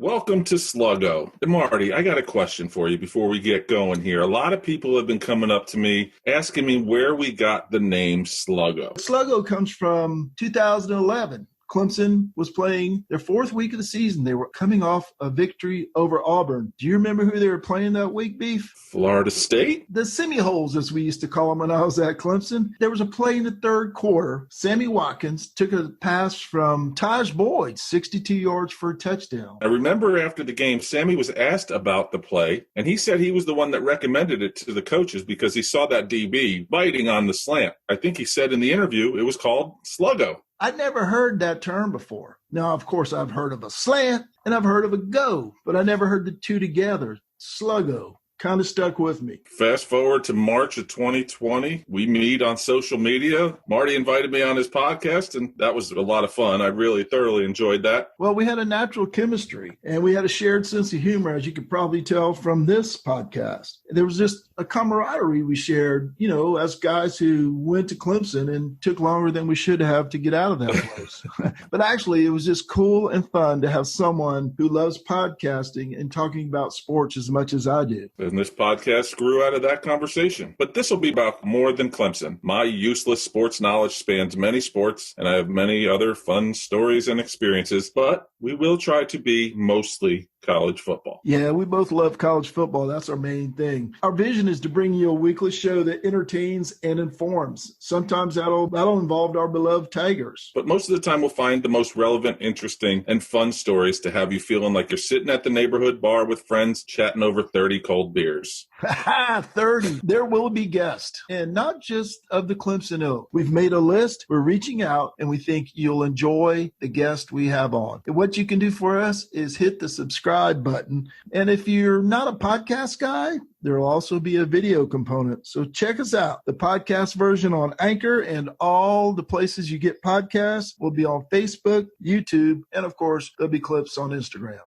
Welcome to Sluggo. And Marty, I got a question for you before we get going here. A lot of people have been coming up to me asking me where we got the name Sluggo. Sluggo comes from 2011. Clemson was playing their fourth week of the season. They were coming off a victory over Auburn. Do you remember who they were playing that week, Beef? Florida State? The semi-holes, as we used to call them when I was at Clemson. There was a play in the third quarter. Sammy Watkins took a pass from Taj Boyd, 62 yards for a touchdown. I remember after the game, Sammy was asked about the play, and he said he was the one that recommended it to the coaches because he saw that DB biting on the slant. I think he said in the interview it was called Sluggo. I'd never heard that term before. Now, of course, I've heard of a slant and I've heard of a go, but I never heard the two together. Sluggo kind of stuck with me. Fast forward to March of 2020. We meet on social media. Marty invited me on his podcast, and that was a lot of fun. I really thoroughly enjoyed that. Well, we had a natural chemistry, and we had a shared sense of humor, as you could probably tell from this podcast. There was just a camaraderie we shared, as guys who went to Clemson and took longer than we should have to get out of that place. But actually, it was just cool and fun to have someone who loves podcasting and talking about sports as much as I do. And this podcast grew out of that conversation. But this will be about more than Clemson. My useless sports knowledge spans many sports, and I have many other fun stories and experiences, but we will try to be mostly college football. Yeah, we both love college football. That's our main thing. Our vision is to bring you a weekly show that entertains and informs. Sometimes that'll involve our beloved Tigers. But most of the time we'll find the most relevant, interesting, and fun stories to have you feeling like you're sitting at the neighborhood bar with friends chatting over 30 cold beers. 30. There will be guests, and not just of the Clemson ilk. We've made a list. We're reaching out, and we think you'll enjoy the guest we have on. And what you can do for us is hit the subscribe button. And if you're not a podcast guy, there will also be a video component. So check us out. The podcast version on Anchor and all the places you get podcasts will be on Facebook, YouTube, and of course, there'll be clips on Instagram.